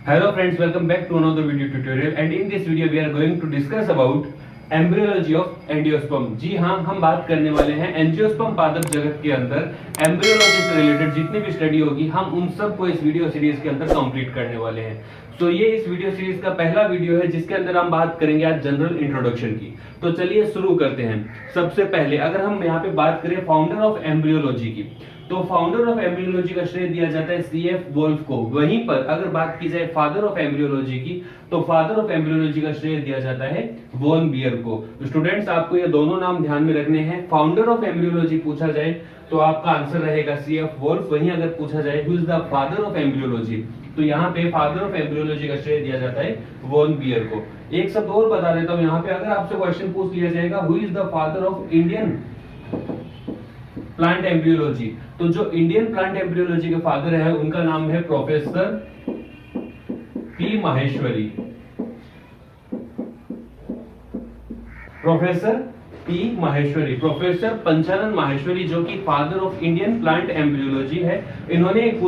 Hello friends, welcome back to another video tutorial and in this video we are going to discuss about embryology of angiosperm. जी हाँ, हम बात करने वाले हैं एंजियोस्पर्म पादप जगत के अंदर एम्ब्रियोलॉजी से रिलेटेड जितनी भी स्टडी होगी हम उन सब को इस वीडियो सीरीज के अंदर कंप्लीट करने वाले हैं। तो ये इस वीडियो सीरीज का पहला वीडियो है जिसके अंदर हम बात करेंगे आज जनरल इंट्रोडक्शन की। तो चलिए शुरू करते हैं। सबसे पहले अगर हम यहाँ पे बात करें फाउंडर ऑफ एम्ब्रियोलॉजी की, तो फाउंडर ऑफ एम्ब्रियोलॉजी का श्रेय दिया जाता है सीएफ वोल्फ को। वहीं पर अगर बात की जाए फादर ऑफ एम्ब्रियोलॉजी की, तो फादर ऑफ एम्ब्रियोलॉजी का श्रेय दिया जाता है वॉन बियर को। तो स्टूडेंट्स आपको ये दोनों नाम ध्यान में रखने हैं। फाउंडर ऑफ एम्ब्रियोलॉजी पूछा जाए तो आपका आंसर रहेगा सीएफ वोल्फ। वहीं अगर पूछा जाए who is the father of embryology, तो यहाँ पे फादर ऑफ एम्ब्रियोलॉजी का श्रेय दिया जाता है वॉन बियर को। एक शब्द और बता देता हूँ यहाँ पे, अगर आपसे क्वेश्चन पूछ लिया जाएगा who is the father of Indian plant embryology, तो जो इंडियन प्लांट एम्ब्रियोलॉजी के फादर है उनका नाम है professor P Maheshwari. Professor P Maheshwari, professor Panchanan Maheshwari जो कि father of Indian plant embryology है। इन्होंने एक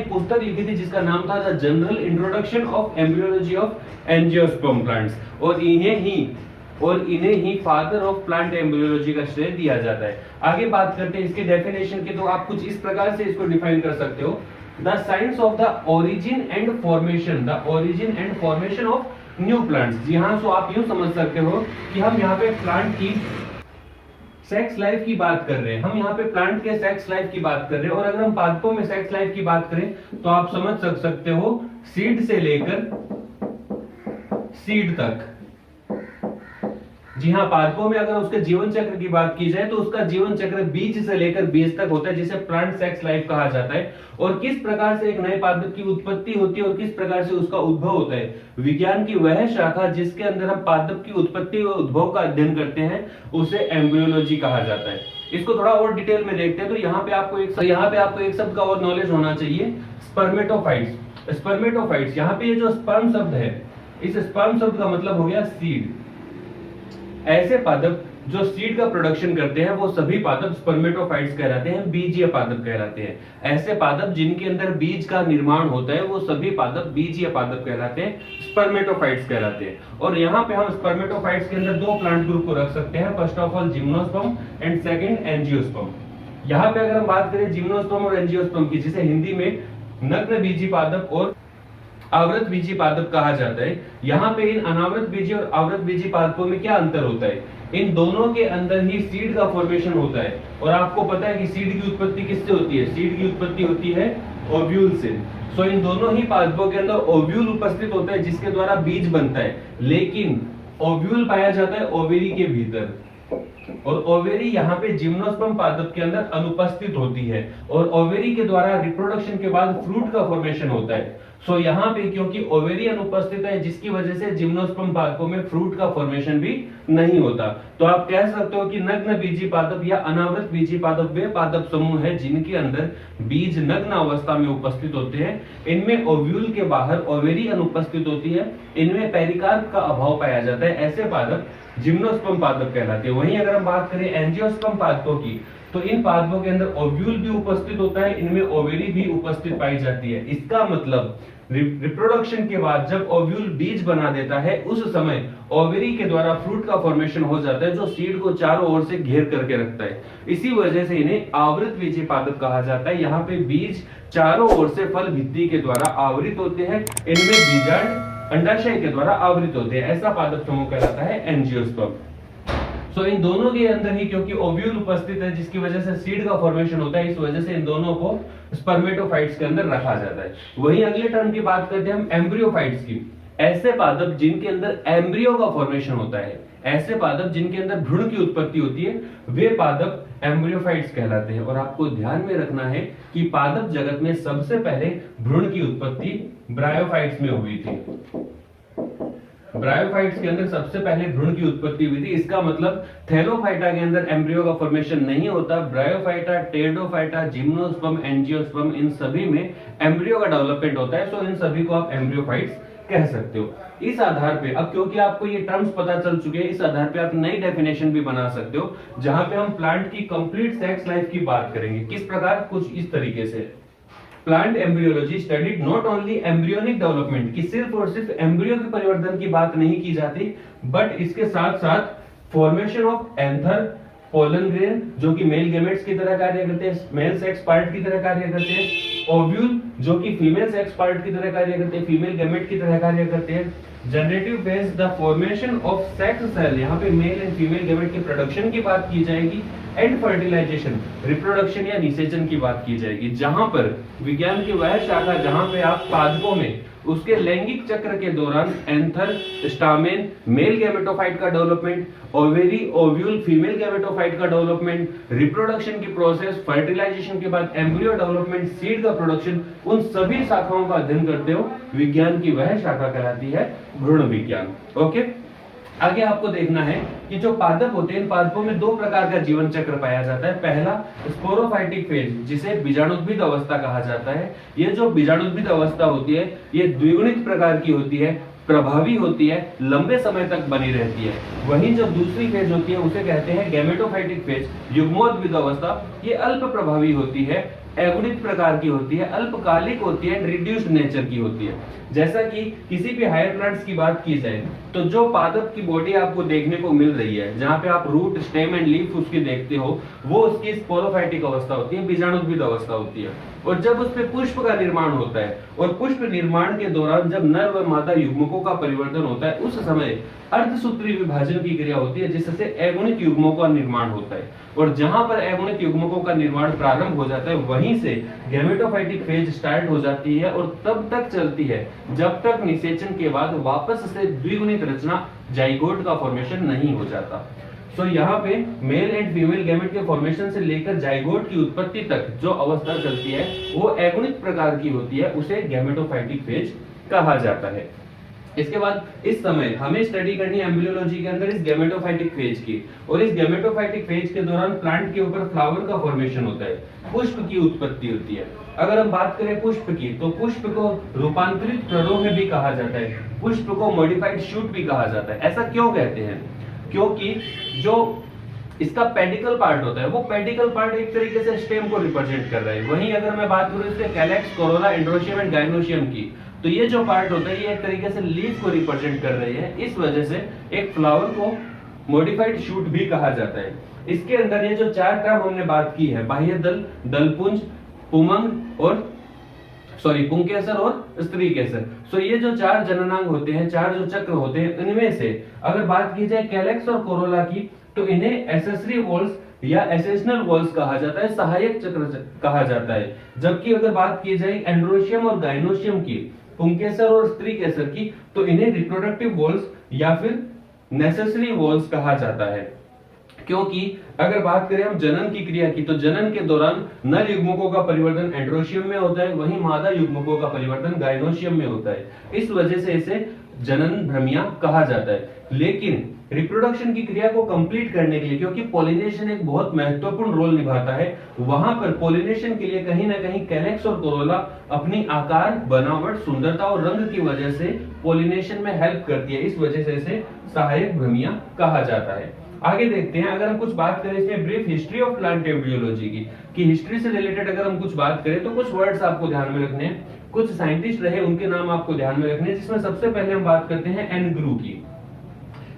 पुस्तक लिखी थी जिसका नाम था the general introduction of embryology of angiosperm plants, और इन्हें ही फादर ऑफ प्लांट एम्ब्रियोलॉजी का श्रेय दिया जाता है। आगे बात करते हैं इसके डेफिनेशन की, तो आप कुछ इस प्रकार से इसको डिफाइन कर सकते हो। The science of the origin and formation of new plants. जी हाँ, सो आप यूं समझ सकते हो कि हम यहाँ पे प्लांट की सेक्स लाइफ की बात कर रहे हैं, हम यहाँ पे प्लांट के सेक्स लाइफ की बात कर रहे हैं। और अगर हम पादपों में सेक्स लाइफ की बात करें तो आप समझ सकते हो सीड से लेकर सीड तक। जी हाँ, पादपों में अगर उसके जीवन चक्र की बात की जाए तो उसका जीवन चक्र बीज से लेकर बीज तक होता है, जिसे प्लांट सेक्स लाइफ कहा जाता है। और किस प्रकार से एक नए पादप की उत्पत्ति होती है और किस प्रकार से उसका उद्भव होता है, विज्ञान की वह शाखा जिसके अंदर हम पादप की उत्पत्ति और उद्भव का अध्ययन करते हैं उसे एम्ब्रियोलॉजी कहा जाता है। इसको थोड़ा और डिटेल में देखते हैं। तो यहाँ पे आपको एक शब्द का और नॉलेज होना चाहिए, स्पर्मेटोफाइट्स। यहाँ पे ये जो स्पर्म शब्द है, इस स्पर्म शब्द का मतलब हो गया सीड। ऐसे पादप जो सीड का प्रोडक्शन करते हैं वो सभी पादप स्पर्मेटोफाइट्स कहलाते हैं, बीजीय पादप कहलाते हैं। ऐसे पादप जिनके अंदर बीज का निर्माण होता है वो सभी पादप बीजीय पादप कहलाते हैं, स्पर्मेटोफाइट्स कहलाते हैं। और यहाँ पे हम स्पर्मेटोफाइट्स के अंदर दो प्लांट ग्रुप को रख सकते हैं, first of all gymnosperm and second angiosperm. यहाँ पे अगर हम बात करें जिम्नोस्पर्म और एंजियोस्पर्म की, जिसे हिंदी में नग्न बीजी पादप और आवृत बीजी पादप कहा जाता है, यहाँ पे इन अनावृत बीजी और आवृत बीजी पादपों में क्या अंतर होता है? इन दोनों के अंदर ही सीड का फॉर्मेशन होता है। और आपको पता है कि सीड की उत्पत्ति किससे होती है? सीड की उत्पत्ति होती है ओव्यूल से। सो इन दोनों ही पादपों के अंदर ओव्यूल उपस्थित होता है जिसके द्वारा बीज बनता है, लेकिन ओव्यूल पाया जाता है ओवेरी के भीतर, और ओवेरी यहाँ पे जिम्नोस्पर्म पादप के अंदर अनुपस्थित होती है। और ओवेरी के द्वारा रिप्रोडक्शन के बाद फ्रूट का फॉर्मेशन होता है। सो यहाँ पे क्योंकि ओवेरी अनुपस्थित है जिसकी वजह से जिम्नोस्पर्म पादपों में फ्रूट का फॉर्मेशन भी नहीं होता। तो आप कह सकते हो कि नग्न बीजी पादप या अनावृत बीजी पादप वे पादप समूह है जिनके अंदर बीज नग्न अवस्था में उपस्थित होते हैं। इनमें ओव्यूल के बाहर ओवेरी अनुपस्थित होती है, इनमें पेरिकार्प का अभाव पाया जाता है। ऐसे पादप जिम्नोस्पर्म पादप कहलाते हैं। वहीं अगर हम बात करें एंजियोस्पर्म पादपों की, तो इन पादपों के अंदर ओव्यूल भी उपस्थित होता है, इनमें ओवेरी भी उपस्थित पाई जाती है। इसका मतलब रिप्रोडक्शन के बाद जब ओव्यूल बीज बना देता है उस समय ओवेरी के द्वारा फ्रूट का फॉर्मेशन हो जाता है जो सीड को चारों ओर से घेर करके रखता है। इसी वजह से इन्हें आवृत बीजी पादप कहा जाता है। यहाँ पे बीज चारों ओर से फल भित्ति के द्वारा आवृत होते हैं, इनमें बीजांड अंडाशय के द्वारा आवृत होते हैं। ऐसा पादप समूह कहलाता है एंजियोस्पर्म। सो इन दोनों के अंदर ही क्योंकि ओव्यूल उपस्थित है जिसकी वजह से सीड का फॉर्मेशन होता है, इस वजह से इन दोनों को स्पर्मेटोफाइट्स के अंदर रखा जाता है। वहीं अगले टर्म की बात करते हैं हम एम्ब्रियोफाइट्स की। ऐसे पादप जिनके अंदर एम्ब्रियो का फॉर्मेशन होता है, ऐसे पादप जिनके अंदर भ्रूण की उत्पत्ति होती है, वे पादप एम्ब्रियोफाइट्स कहलाते हैं। और आपको ध्यान में रखना है कि पादप जगत में सबसे पहले भ्रूण की उत्पत्ति ब्रायोफाइट्स में हुई थी। ब्रायोफाइट्स के अंदर सबसे पहले भ्रूण की उत्पत्ति हुई थी। इसका मतलब थैलोफाइटा के अंदर एम्ब्रियो का फॉर्मेशन नहीं होता। ब्रायोफाइटा, टेरिडोफाइटा, जिम्नोस्पर्म, एंजियोस्पर्म, इन सभी में एम्ब्रियो का डेवलपमेंट होता है। सो इन सभी को आप एम्ब्रियोफाइट्स कह सकते हो। इस आधार पे अब क्योंकि आपको ये टर्म्स पता चल चुके हैं, इस आधार पे आप नई डेफिनेशन भी बना सकते हो जहां पे हम प्लांट की कंप्लीट सेक्स लाइफ की बात करेंगे। किस प्रकार? कुछ इस तरीके से। Plant embryology studied not only embryonic development, कि सिर्फ और सिर्फ एम्ब्रियो के परिवर्तन की बात नहीं की जाती, बट इसके साथ साथ formation of anther, pollen grain जो कि मेल गेमेट्स की तरह कार्य करते हैं, मेल सेक्स पार्ट की तरह कार्य करते हैं, ओव्यूल जो कि फीमेल सेक्स पार्ट की तरह कार्य करते हैं, फीमेल गेमेट की तरह कार्य करते हैं, generative phase the formation of sex cell, यहाँ पे मेल एंड फीमेल गेमेट के प्रोडक्शन की बात की जाएगी, एंड फर्टिलाइजेशन रिप्रोडक्शन या निषेचन की बात की जाएगी, जहां पर विज्ञान की वह शाखा जहां पे आप पादपों में उसके लैंगिक चक्र के दौरान एंथर, स्टामेन, मेल गैमेटोफाइट का development, ovary, ovule, female gametophyte का डेवलपमेंट, रिप्रोडक्शन की प्रोसेस, फर्टिलाइजेशन के बाद एम्ब्रियो डेवलपमेंट, सीड का प्रोडक्शन, उन सभी शाखाओं का अध्ययन करते हो विज्ञान की वह शाखा कहलाती है भ्रूण विज्ञान। ओके, आगे आपको देखना है कि जो पादप होते हैं, इन पादपों में दो प्रकार का जीवन चक्र पाया जाता है। पहला स्पोरोफाइटिक फेज, जिसे बीजाणुद्भिद अवस्था कहा जाता है। ये जो बीजाणुद्भिद अवस्था होती है, ये द्विगुणित प्रकार की होती है, प्रभावी होती है, लंबे समय तक बनी रहती है। वहीं जो दूसरी फेज होती है उसे कहते हैं गैमेटोफाइटिक फेज, युग्मोद्भिद अवस्था। ये अल्प प्रभावी होती है, एगुणित प्रकार की होती है, अल्पकालिक होती है, रिड्यूस्ड नेचर की होती है। जैसा कि किसी भी हायर प्लांट्स की बात की जाए तो जो पादप की बॉडी आपको देखने को मिल रही है, जहां पे आप रूट, स्टेम एंड लीफ उसकी देखते हो, वो उसकी स्पोरोफाइटिक अवस्था होती है, बीजाणुद्भिद अवस्था होती है। और जब उस पे पुष्प का निर्माण होता है और पुष्प निर्माण के दौरान जब नर व मादा युग्मकों का परिवर्तन होता है, उस समय अर्धसूत्री विभाजन की क्रिया होती है, जिससे एगुणित युग्मकों का निर्माण होता है। और जहां पर एगुणित युग्मकों का निर्माण प्रारंभ हो जाता है, वहीं से गैमेटोफाइटिक फेज स्टार्ट हो जाती है और तब तक चलती है जब तक निषेचन के बाद वापस से द्विगुणित रचना, जाइगोट का फॉर्मेशन नहीं हो जाता। तो यहाँ पे मेल एंड फीमेल गैमेट के फॉर्मेशन से लेकर जाइगोट की उत्पत्ति तक जो अवस्था चलती है वो एगुणित प्रकार की होती है, उसे गैमेटोफाइटिक फेज कहा जाता है। इसके बाद इस समय हमें स्टडी करनी है एम्ब्रियोलॉजी के अंदर इस गैमेटोफाइटिक फेज की, और इस गैमेटोफाइटिक फेज के दौरान प्लांट के ऊपर फ्लावर का फॉर्मेशन होता है, पुष्प की उत्पत्ति होती है। अगर हम बात करें पुष्प की, तो पुष्प को रूपांतरित प्ररोह भी कहा जाता है, पुष्प को मॉडिफाइड शूट भी कहा जाता है। ऐसा क्यों कहते हैं? क्योंकि जो इसका पेडिकल पार्ट होता है, वो पेडिकल पार्ट एक तरीके से स्टेम को रिप्रेजेंट कर रहा है। वहीं अगर मैं बात करूं इसके calyx, Corolla, androecium and gynoecium की, तो ये जो पार्ट होता है ये एक तरीके से लीफ को रिप्रेजेंट कर रही है। इस वजह से एक फ्लावर को मॉडिफाइड शूट भी कहा जाता है। इसके अंदर ये जो चार टर्म हमने बात की है, बाह्य दल, दलपुंज, पुमंग और पुंकेसर और स्त्री केसर, सो ये जो चार जननांग होते हैं, चार जो चक्र होते हैं, इनमें से अगर बात की जाए कैलेक्स और कोरोला की, तो इन्हें एसेसरी वॉल्स या एसेशनल वॉल्स कहा जाता है, सहायक चक्र कहा जाता है। जबकि अगर बात की जाए एंड्रोशियम और गाइनोशियम की, पुंकेसर और स्त्री केसर की, तो इन्हें रिप्रोडक्टिव वॉल्स या फिर नेसेसरी वॉल्स कहा जाता है। क्योंकि अगर बात करें हम जनन की क्रिया की, तो जनन के दौरान नर युग्मकों का परिवर्तन एंड्रोशियम में होता है, वहीं मादा युग्मकों का परिवर्तन गाइनोशियम में होता है। इस वजह से इसे जनन भ्रमिया कहा जाता है। लेकिन रिप्रोडक्शन की क्रिया को कंप्लीट करने के लिए, क्योंकि पॉलिनेशन एक बहुत महत्वपूर्ण रोल निभाता है, वहां पर पॉलिनेशन के लिए कहीं ना कहीं कैलेक्स और कोरोला अपनी आकार, बनावट, सुंदरता और रंग की वजह से पॉलिनेशन में हेल्प करती है। इस वजह से इसे सहायक भ्रमिया कहा जाता है। आगे देखते हैं, अगर हम कुछ बात करें इसमें brief history of plant embryology की, कि हिस्ट्री से रिलेटेड अगर हम कुछ बात करें तो कुछ वर्ड्स आपको ध्यान में रखने हैं, कुछ साइंटिस्ट रहे उनके नाम आपको ध्यान में रखने हैं, जिसमें सबसे पहले हम बात करते हैं एन ग्रू की।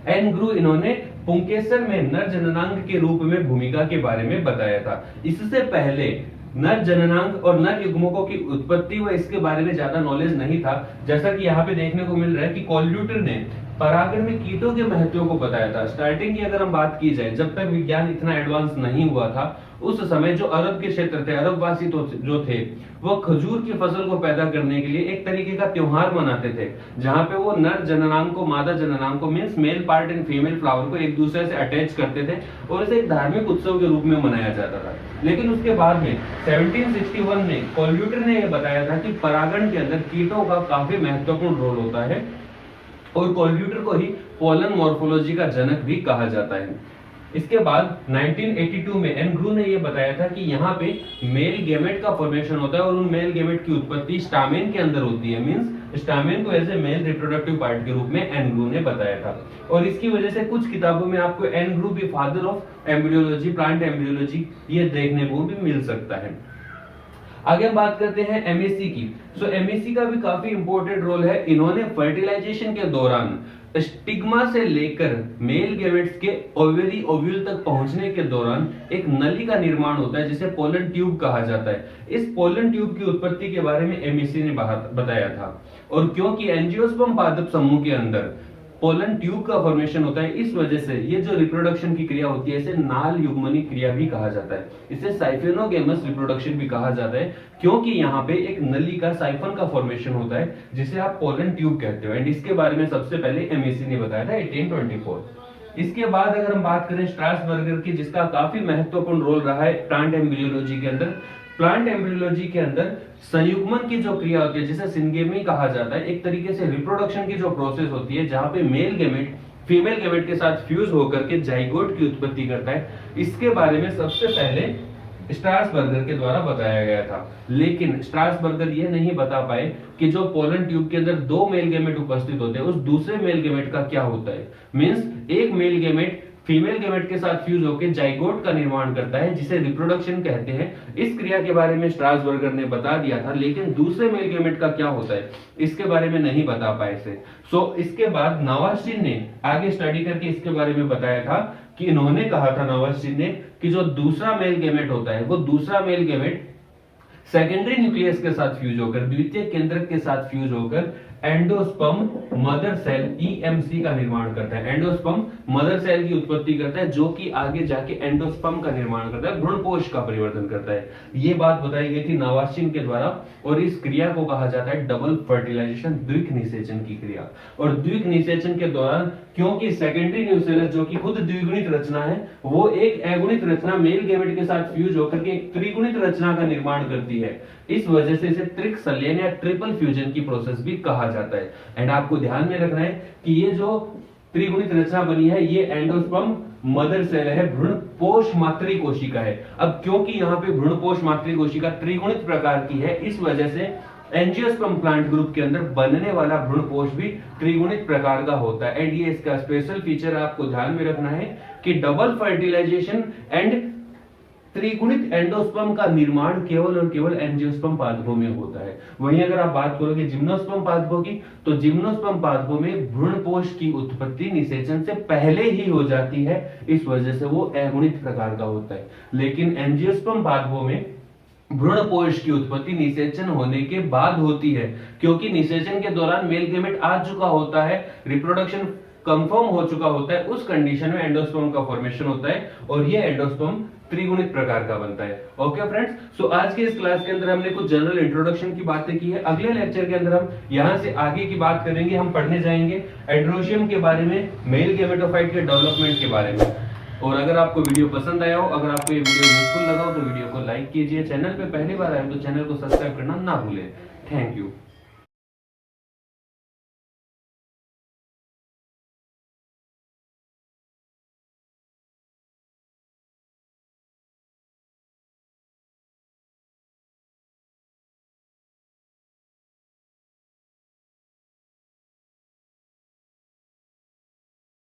एन ग्रू, इन्होंने पुंकेसर में नर जननांग के रूप में भूमिका के बारे में बताया था। इससे पहले नर जननांग और नर युग्मकों की उत्पत्ति व इसके बारे में ज्यादा नॉलेज नहीं था। जैसा कि यहाँ पे देखने को मिल रहा है कि कॉल्यूटर ने परागण में कीटों के महत्व को बताया था। स्टार्टिंग की अगर हम बात की जाए, जब तक विज्ञान इतना एडवांस नहीं हुआ था, उस समय जो अरब के क्षेत्र थे, अरबवासी जो थे, वो खजूर की फसल को पैदा करने के लिए एक तरीके का त्योहार मनाते थे, जहां पे वो नर जननांग को, मादा जननांग को, means male part and female flower को एक दूसरे से अटैच करते थे और इसे एक धार्मिक उत्सव के रूप में मनाया जाता था। लेकिन उसके बाद में 1761 में कॉल्यूटर ने यह बताया था कि परागण के अंदर कीटों का काफी महत्वपूर्ण रोल होता है, और कॉल्यूटर को ही पोलन मॉर्फोलॉजी का जनक भी कहा जाता है। इसके बाद 1982 में एन ग्रू ने यह बताया था कि यहाँ पे मेल गैमेट का फॉर्मेशन होता है और उन मेल गैमेट की उत्पत्ति स्टामेन के अंदर होती है। मींस स्टामेन को as a male reproductive part के रूप में एन ग्रू ने बताया था, और इसकी वजह से कुछ किताबों में आपको एन ग्रू भी father of embryology, plant embryology, ये देखने को भी मिल सकता है। आगे हम बात करते हैं एमएससी की। एमएससी का भी काफी इंपॉर्टेंट रोल है। इन्होंने फर्टिलाइजेशन के दौरान स्टिग्मा से लेकर मेल गेमेट्स के ओवेरी ओव्यूल तक पहुंचने के दौरान एक नली का निर्माण होता है जिसे पोलन ट्यूब कहा जाता है। इस पोलन ट्यूब की उत्पत्ति के बारे में एमएससी ने बताया था। और क्योंकि एंजियोस्पर्म पादप समूह के अंदर पोलन ट्यूब का फॉर्मेशन होता है, इस वजह से ये जो रिप्रोडक्शन की क्रिया होती है इसे नाल युग्मनी क्रिया भी कहा जाता है। इसे साइफेनोगेमस रिप्रोडक्शन भी कहा जाता है, क्योंकि यहाँ पे एक नली का साइफन का फॉर्मेशन होता है जिसे आप पोलन ट्यूब कहते हो। एंड इसके बारे में सबसे पहले एमएससी ने बताया था 1824। इसके बाद अगर हम बात करें स्ट्रासबर्गर की, जिसका काफी महत्वपूर्ण रोल रहा है प्लांट एम्ब्रियोलॉजी के अंदर। प्लांट एम्ब्रियोलॉजी के अंदर संयुग्मन की जो क्रिया होती है जिसे सिंगेमी कहा जाता है, एक तरीके से रिप्रोडक्शन की जो प्रोसेस होती है जहां पे मेल गेमेट फीमेल गेमेट के साथ फ्यूज होकर के जाइगोट की उत्पत्ति करता है, इसके बारे में सबसे पहले स्ट्रासबर्गर के द्वारा बताया गया था। लेकिन स्ट्रासबर्गर ये नहीं बता पाए कि जो पोलन ट्यूब के अंदर दो मेल गेमेट उपस्थित होते हैं उस दूसरे मेल गेमेट का क्या होता है। मींस एक मेल गेमेट फीमेल गेमेट के साथ फ्यूज होकर जाइगोट का निर्माण करता है जिसे रिप्रोडक्शन कहते हैं। इस क्रिया के बारे में स्ट्रासबर्गर ने बता दिया था, लेकिन दूसरे मेल गेमेट का क्या होता है इसके बारे में नहीं बता पाए थे। इसके बाद नवास्टिन ने आगे स्टडी करके इसके बारे में बताया था कि इन्होंने कहा था नवास्टिन ने कि जो दूसरा मेल गेमेट होता है वो दूसरा मेल गेमेट सेकेंडरी न्यूक्लियस के साथ फ्यूज होकर, द्वितीय केंद्रक के साथ फ्यूज होकर एंडोस्पर्म मदर सेल ईएमसी का निर्माण करता है। एंडोस्पर्म मदर सेल की उत्पत्ति करता है जो कि आगे जाके एंडोस्पर्म का निर्माण करता है, भ्रूणपोष का परिवर्तन करता है। ये बात बताई गई थी नवास्टिन के द्वारा और इस क्रिया को कहा जाता है डबल फर्टिलाइजेशन, द्विक निषेचन की क्रिया। और द्विक निषेचन के दौरान क्योंकि सेकेंडरी न्यूक्लियस जो कि खुद द्विगुणित रचना है वो एक अगुणित रचना मेल गेमेट के साथ फ्यूज होकर के एक त्रिगुणित रचना का निर्माण करती है, इस वजह से इसे त्रिक संलयन या ट्रिपल फ्यूजन की प्रोसेस भी कहा जाता है। एंड आपको ध्यान में रखना है कि ये जो त्रिगुणित रचना बनी है ये एंडोस्पर्म मदर सेल है, भ्रूणपोष मातृ कोशिका है। अब क्योंकि यहाँ पे भ्रूणपोष मातृ कोशिका त्रिगुणित प्रकार की है, इस वजह से एंजियोस्पर्म प्लांट ग्रुप के अंदर बनने वाला भ्रूणपोष भी त्रिगुणित प्रकार का होता है। एंड ये इसका स्पेशल फीचर आपको ध्यान में रखना है कि डबल फर्टिलाइजेशन एंड त्रिगुणित एंडोस्पर्म का निर्माण केवल और केवल एंजियोस्पर्म पादपों में होता है। वहीं अगर आप बात करोगे जिम्नोस्पर्म पादपों की, तो जिम्नोस्पर्म पादपों में भ्रूणपोष की उत्पत्ति निषेचन से पहले ही हो जाती है, इस वजह से वो अगुणित प्रकार का होता है। लेकिन एंजियोस्पर्म पादपों में भ्रूणपोष की उत्पत्ति निषेचन होने के बाद होती है, क्योंकि निषेचन के दौरान मेल गेमेट आ चुका होता है, रिप्रोडक्शन कंफर्म हो चुका होता है, उस कंडीशन में एंडोस्पर्म का फॉर्मेशन होता है और ये एंडोस्पर्म त्रिगुणित प्रकार का बनता है। ओके फ्रेंड्स, आज के इस क्लास के अंदर हमने कुछ जनरल इंट्रोडक्शन की बातें की है। अगले लेक्चर के अंदर हम यहां से आगे की बात करेंगे, हम पढ़ने जाएंगे एंड्रोशियम के बारे में, मेल गेमेटोफाइट के डेवलपमेंट के बारे में। और अगर आपको वीडियो पसंद आया हो, अगर आपको ये वीडियो यूजफुल लगा हो तो वीडियो को लाइक कीजिए, चैनल पे पहली बार आए तो चैनल को सब्सक्राइब करना ना भूलें। Thank you.